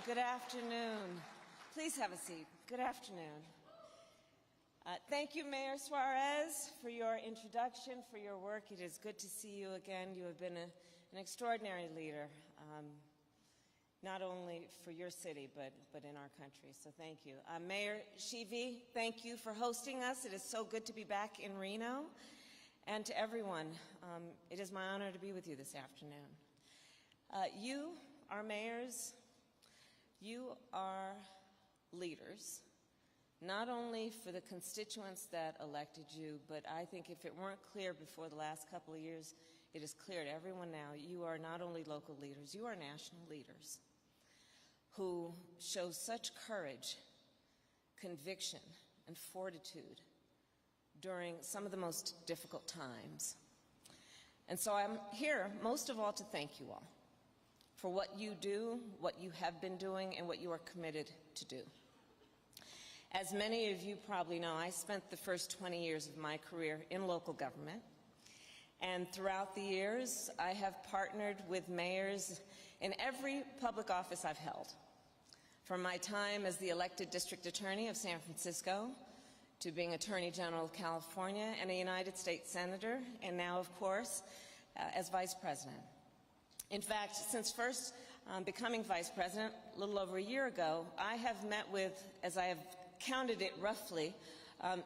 Good afternoon. Please have a seat. Good afternoon. Thank you, Mayor Suarez, for your introduction, for your work. It is good to see you again. You have been an extraordinary leader, not only for your city, but in our country. So thank you. Mayor Shivi, thank you for hosting us. It is so good to be back in Reno. And to everyone, it is my honor to be with you this afternoon. You, our mayors, you are leaders, not only for the constituents that elected you, but I think if it weren't clear before the last couple of years, it is clear to everyone now, you are not only local leaders, you are national leaders who show such courage, conviction, and fortitude during some of the most difficult times. And so I'm here most of all to thank you all for what you do, what you have been doing, and what you are committed to do. As many of you probably know, I spent the first 20 years of my career in local government, and throughout the years, I have partnered with mayors in every public office I've held, from my time as the elected district attorney of San Francisco to being Attorney General of California and a United States Senator, and now, of course, as Vice President. In fact, since first becoming Vice President a little over a year ago, I have met with, as I have counted it roughly,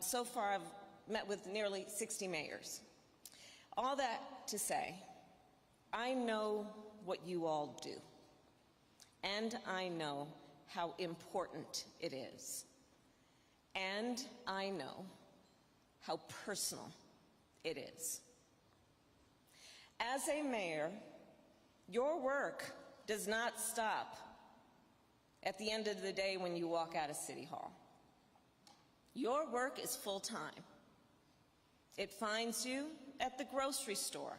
so far I've met with nearly 60 mayors. All that to say, I know what you all do, and I know how important it is, and I know how personal it is. As a mayor, your work does not stop at the end of the day when you walk out of City Hall. Your work is full-time. It finds you at the grocery store.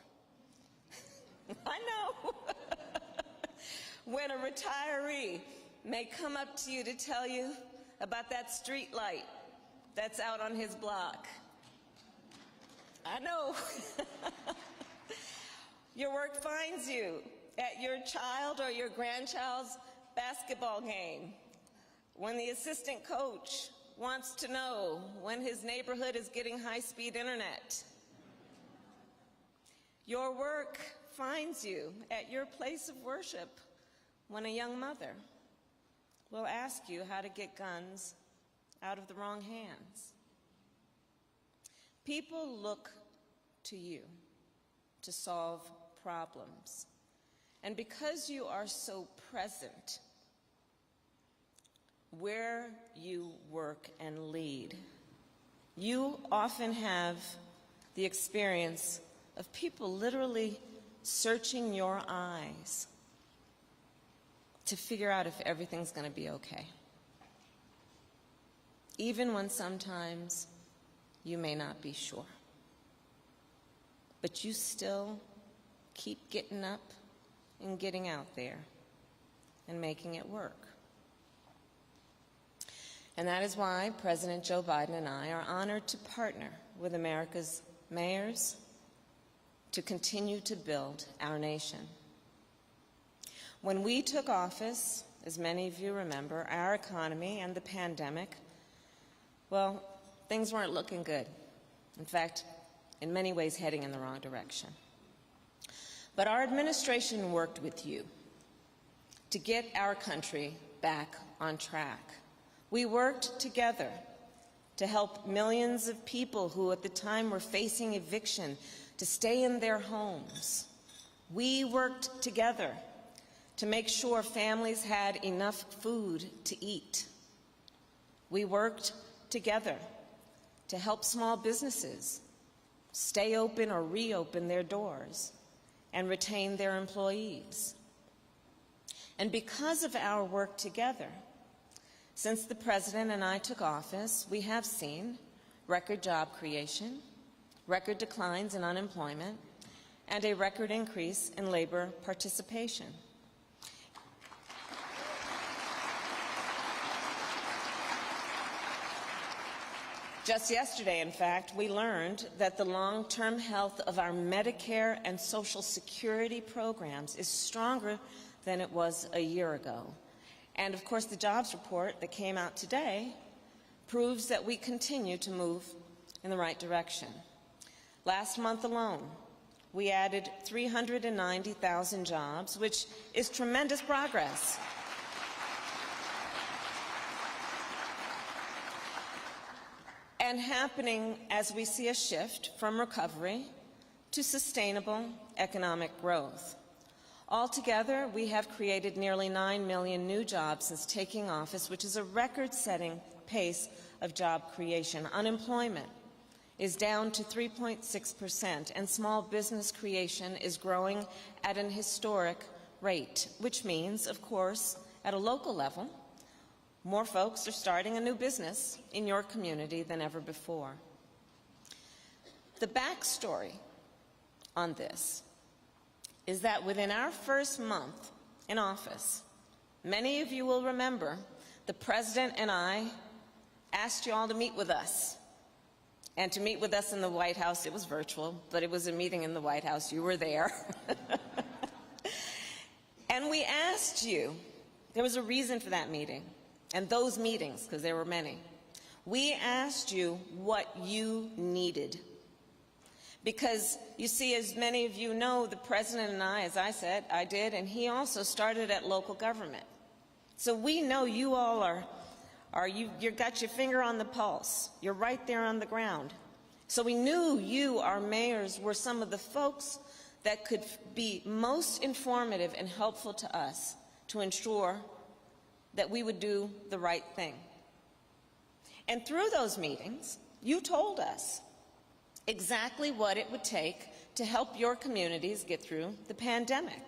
I know. When a retiree may come up to you to tell you about that street light that's out on his block. I know. Your work finds you at your child or your grandchild's basketball game, when the assistant coach wants to know when his neighborhood is getting high-speed internet. Your work finds you at your place of worship when a young mother will ask you how to get guns out of the wrong hands. People look to you to solve problems. And because you are so present where you work and lead, you often have the experience of people literally searching your eyes to figure out if everything's going to be okay, even when sometimes you may not be sure. But you still keep getting up and getting out there and making it work. And that is why President Joe Biden and I are honored to partner with America's mayors to continue to build our nation. When we took office, as many of you remember, our economy and the pandemic, well, things weren't looking good. In fact, in many ways heading in the wrong direction. But our administration worked with you to get our country back on track. We worked together to help millions of people who at the time were facing eviction to stay in their homes. We worked together to make sure families had enough food to eat. We worked together to help small businesses stay open or reopen their doors and retain their employees. And because of our work together, since the President and I took office, we have seen record job creation, record declines in unemployment, and a record increase in labor participation. Just yesterday, in fact, we learned that the long-term health of our Medicare and Social Security programs is stronger than it was a year ago. And of course, the jobs report that came out today proves that we continue to move in the right direction. Last month alone, we added 390,000 jobs, which is tremendous progress. And happening as we see a shift from recovery to sustainable economic growth. Altogether, we have created nearly 9 million new jobs since taking office, which is a record-setting pace of job creation. Unemployment is down to 3.6%, and small business creation is growing at an historic rate, which means, of course, at a local level, more folks are starting a new business in your community than ever before. The backstory on this is that within our first month in office, many of you will remember the President and I asked you all to meet with us. And to meet with us in the White House, it was virtual, but it was a meeting in the White House. You were there. And we asked you, there was a reason for that meeting, and those meetings, because there were many. We asked you what you needed. Because, you see, as many of you know, the President and I, as I said, I did, and he also started at local government. So we know you all you've got your finger on the pulse. You're right there on the ground. So we knew you, our mayors, were some of the folks that could be most informative and helpful to us to ensure that we would do the right thing. And through those meetings, you told us exactly what it would take to help your communities get through the pandemic.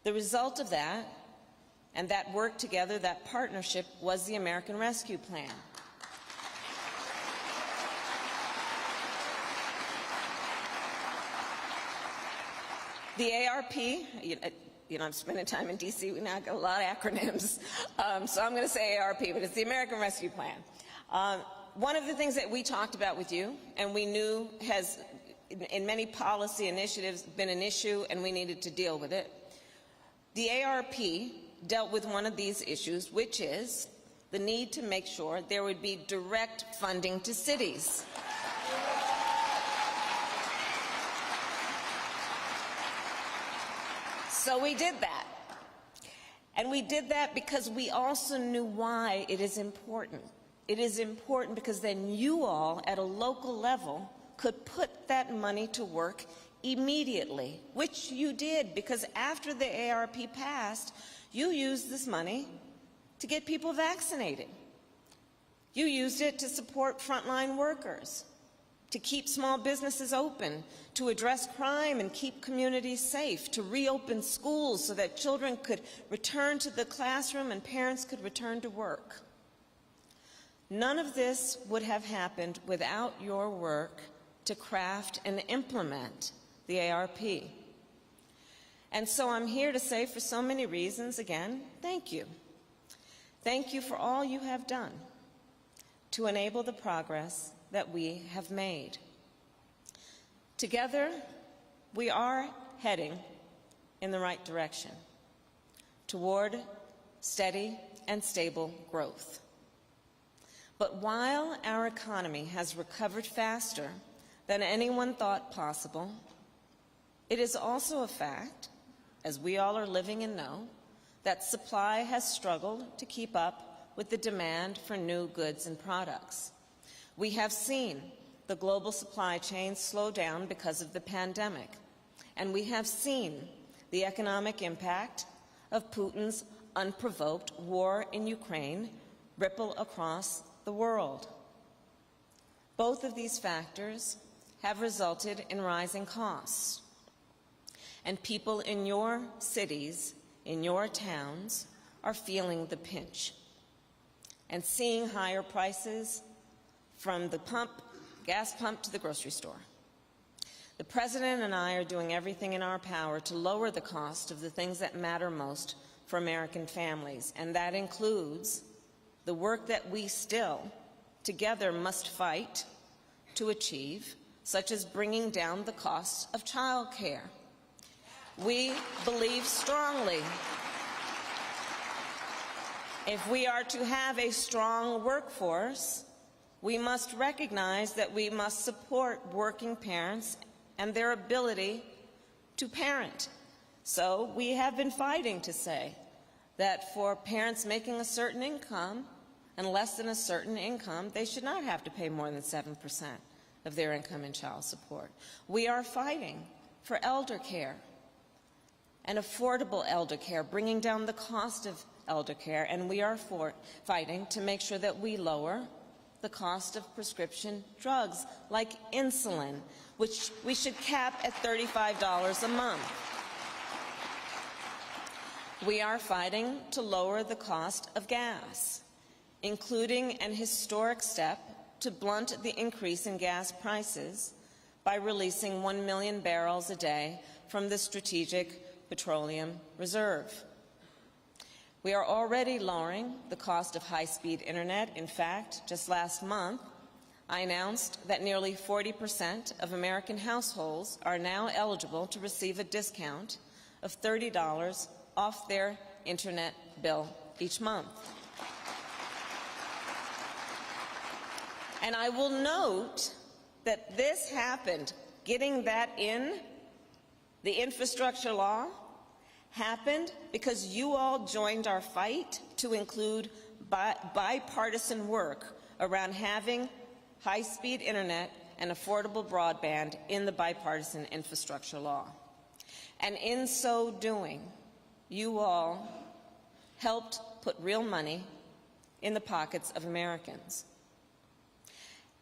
The result of that, and that work together, that partnership, was the American Rescue Plan. The ARP, I'm spending time in D.C., we now got a lot of acronyms, so I'm going to say ARP, but it's the American Rescue Plan. One of the things that we talked about with you, and we knew has, in many policy initiatives, been an issue, and we needed to deal with it. The ARP dealt with one of these issues, which is the need to make sure there would be direct funding to cities. So we did that. And we did that because we also knew why it is important. It is important because then you all, at a local level, could put that money to work immediately, which you did, because after the ARP passed, you used this money to get people vaccinated. You used it to support frontline workers, to keep small businesses open, to address crime and keep communities safe, to reopen schools so that children could return to the classroom and parents could return to work. None of this would have happened without your work to craft and implement the ARP. And so I'm here to say, for so many reasons, again, thank you. Thank you for all you have done to enable the progress that we have made. Together, we are heading in the right direction toward steady and stable growth. But while our economy has recovered faster than anyone thought possible, it is also a fact, as we all are living and know, that supply has struggled to keep up with the demand for new goods and products. We have seen the global supply chain slow down because of the pandemic, and we have seen the economic impact of Putin's unprovoked war in Ukraine ripple across the world. Both of these factors have resulted in rising costs. And people in your cities, in your towns, are feeling the pinch and seeing higher prices from the gas pump to the grocery store. The President and I are doing everything in our power to lower the cost of the things that matter most for American families, and that includes the work that we still, together, must fight to achieve, such as bringing down the cost of child care. We believe strongly If we are to have a strong workforce, we must recognize that we must support working parents and their ability to parent. So we have been fighting to say that for parents making a certain income and less than a certain income, they should not have to pay more than 7% of their income in child support. We are fighting for elder care and affordable elder care, bringing down the cost of elder care, and we are fighting to make sure that we lower the cost of prescription drugs like insulin, which we should cap at $35 a month. We are fighting to lower the cost of gas, including an historic step to blunt the increase in gas prices by releasing 1 million barrels a day from the Strategic Petroleum Reserve. We are already lowering the cost of high-speed internet. In fact, just last month, I announced that nearly 40% of American households are now eligible to receive a discount of $30 off their internet bill each month. And I will note that this happened, getting that in, the infrastructure law, happened because you all joined our fight to include bipartisan work around having high-speed internet and affordable broadband in the bipartisan infrastructure law. And in so doing, you all helped put real money in the pockets of Americans.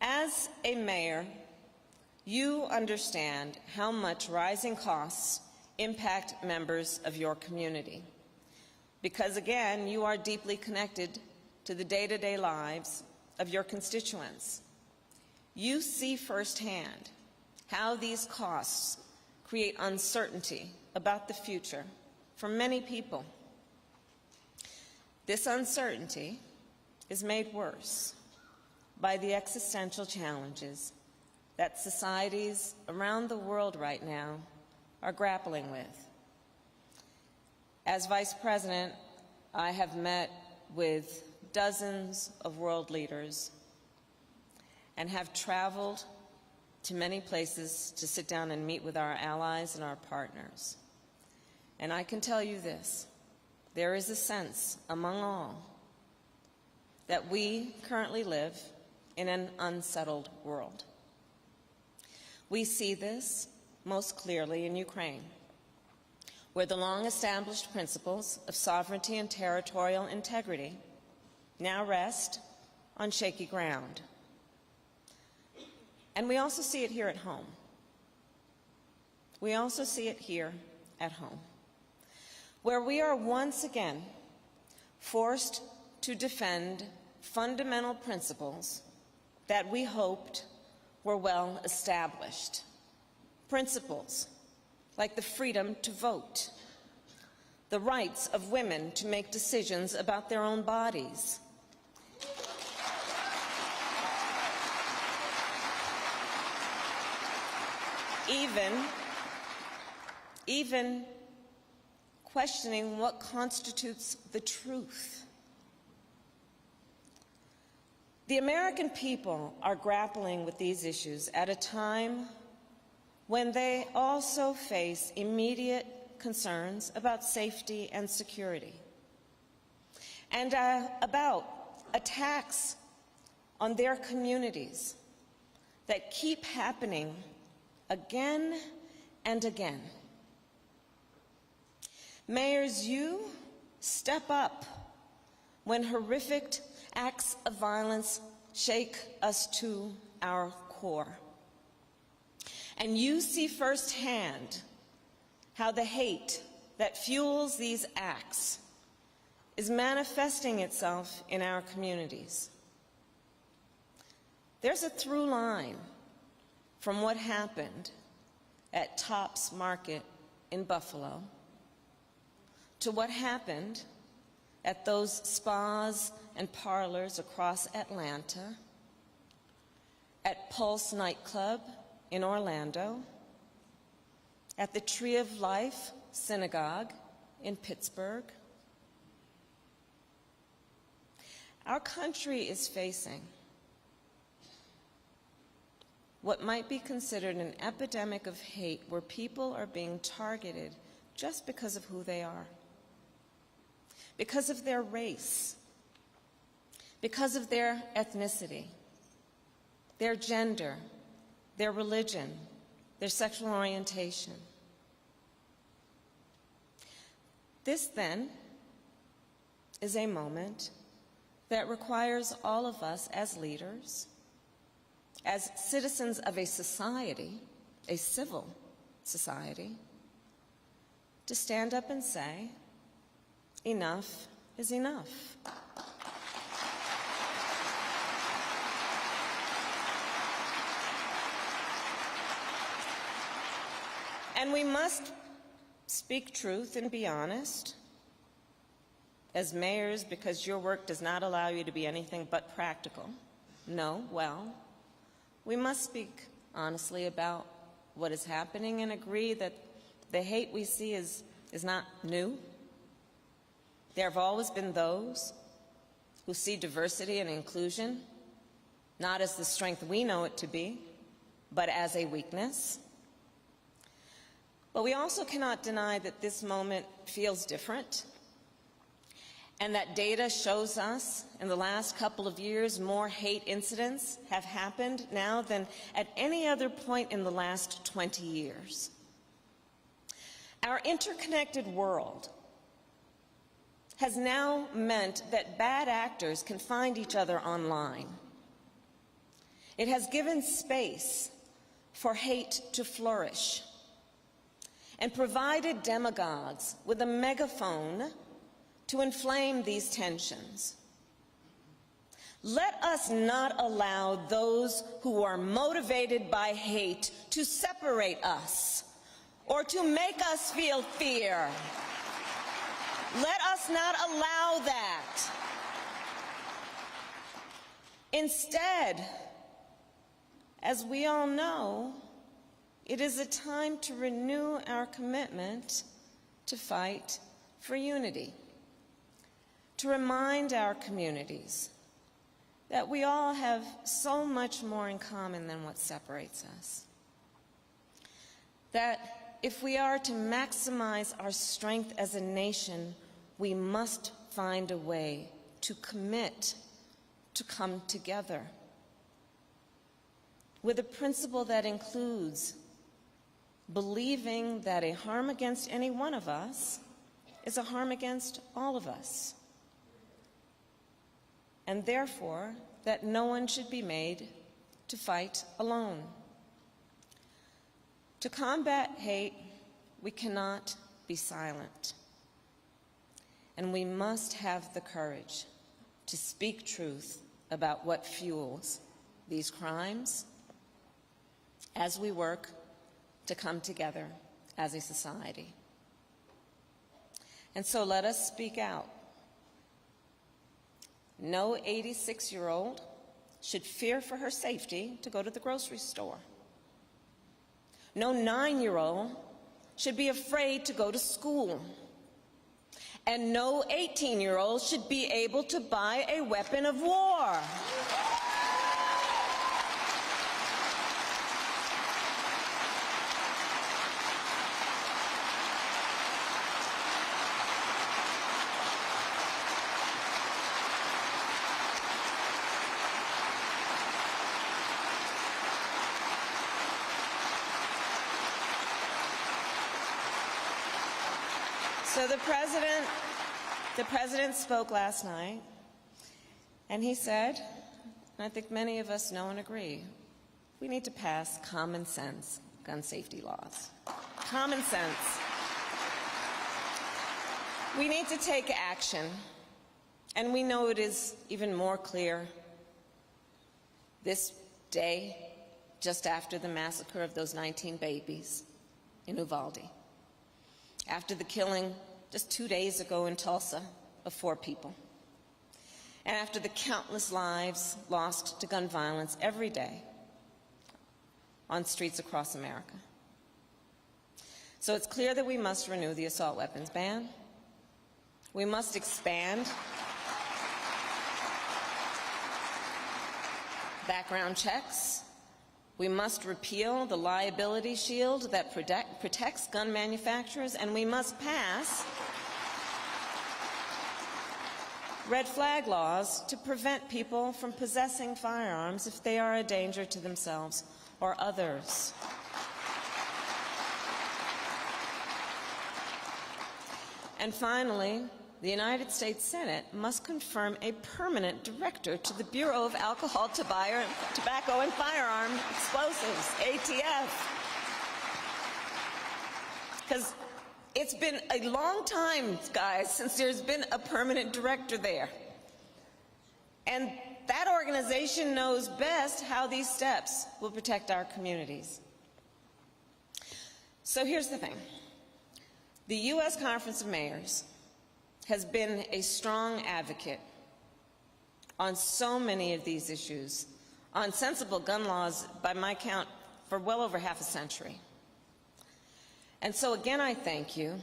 As a mayor, you understand how much rising costs impact members of your community. Because again, you are deeply connected to the day-to-day lives of your constituents. You see firsthand how these costs create uncertainty about the future for many people. This uncertainty is made worse by the existential challenges that societies around the world right now are grappling with. As Vice President, I have met with dozens of world leaders and have traveled to many places to sit down and meet with our allies and our partners. And I can tell you this, there is a sense among all that we currently live in an unsettled world. We see this most clearly in Ukraine, where the long-established principles of sovereignty and territorial integrity now rest on shaky ground. And we also see it here at home. We also see it here at home, where we are once again forced to defend fundamental principles that we hoped were well established. Principles like the freedom to vote, the rights of women to make decisions about their own bodies, even questioning what constitutes the truth. The American people are grappling with these issues at a time when they also face immediate concerns about safety and security, and about attacks on their communities that keep happening again and again. Mayors, you step up when horrific acts of violence shake us to our core. And you see firsthand how the hate that fuels these acts is manifesting itself in our communities. There's a through line from what happened at Tops Market in Buffalo to what happened at those spas and parlors across Atlanta, at Pulse nightclub in Orlando, at the Tree of Life Synagogue in Pittsburgh, Our country is facing what might be considered an epidemic of hate, where people are being targeted just because of who they are, because of their race, because of their ethnicity, their gender, their religion, their sexual orientation. This, then, is a moment that requires all of us as leaders, as citizens of a society, a civil society, to stand up and say, enough is enough. And we must speak truth and be honest. As mayors, because your work does not allow you to be anything but practical. No, well, we must speak honestly about what is happening and agree that the hate we see is not new. There have always been those who see diversity and inclusion not as the strength we know it to be, but as a weakness. But we also cannot deny that this moment feels different, and that data shows us in the last couple of years more hate incidents have happened now than at any other point in the last 20 years. Our interconnected world has now meant that bad actors can find each other online. It has given space for hate to flourish and provided demagogues with a megaphone to inflame these tensions. Let us not allow those who are motivated by hate to separate us or to make us feel fear. Let us not allow that. Instead, as we all know, it is a time to renew our commitment to fight for unity, to remind our communities that we all have so much more in common than what separates us. That if we are to maximize our strength as a nation, we must find a way to commit to come together with a principle that includes believing that a harm against any one of us is a harm against all of us, and therefore that no one should be made to fight alone. To combat hate, we cannot be silent, and we must have the courage to speak truth about what fuels these crimes as we work to come together as a society. And so let us speak out. No 86-year-old should fear for her safety to go to the grocery store. No 9-year-old should be afraid to go to school. And no 18-year-old should be able to buy a weapon of war. So the president spoke last night, and he said, and I think many of us know and agree, we need to pass common sense gun safety laws. Common sense. We need to take action, and we know it is even more clear this day, just after the massacre of those 19 babies in Uvalde, after the killing just 2 days ago in Tulsa of 4 people, and after the countless lives lost to gun violence every day on streets across America. So it's clear that we must renew the assault weapons ban. We must expand background checks. We must repeal the liability shield that protects gun manufacturers, and we must pass red flag laws to prevent people from possessing firearms if they are a danger to themselves or others. And finally, the United States Senate must confirm a permanent director to the Bureau of Alcohol, Tobacco, and Firearm Explosives, ATF. Because it's been a long time, guys, since there's been a permanent director there. And that organization knows best how these steps will protect our communities. So here's the thing. The U.S. Conference of Mayors has been a strong advocate on so many of these issues, on sensible gun laws, by my count, for well over half a century. And so again, I thank you.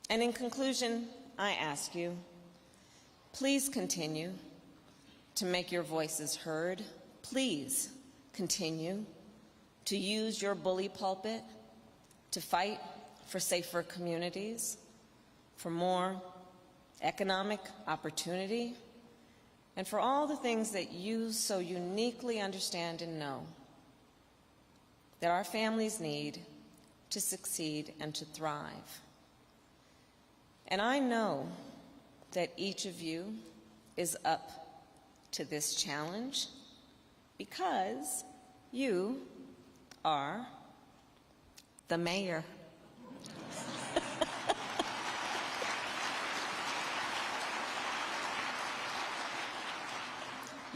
And in conclusion, I ask you, please continue to make your voices heard. Please continue to use your bully pulpit to fight for safer communities, for more economic opportunity, and for all the things that you so uniquely understand and know that our families need to succeed and to thrive. And I know that each of you is up to this challenge because you are the mayor.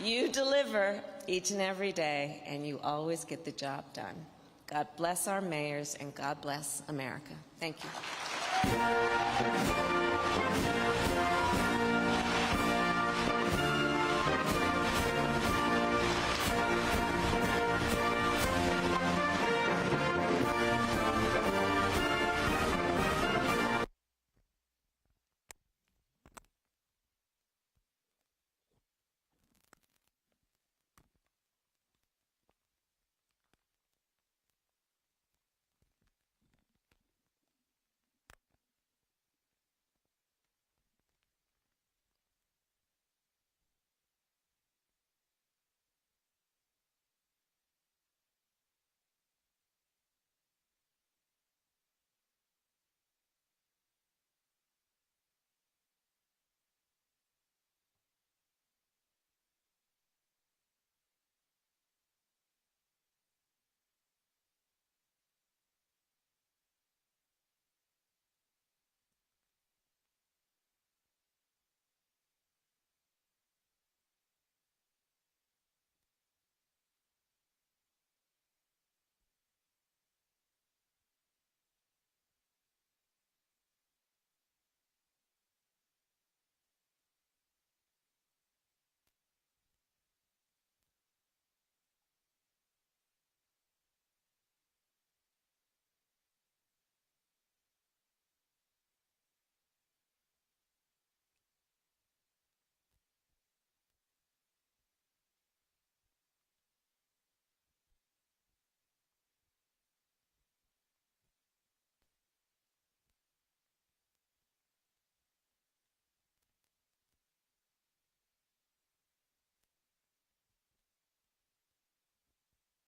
You deliver each and every day, and you always get the job done. God bless our mayors, and God bless America. Thank you.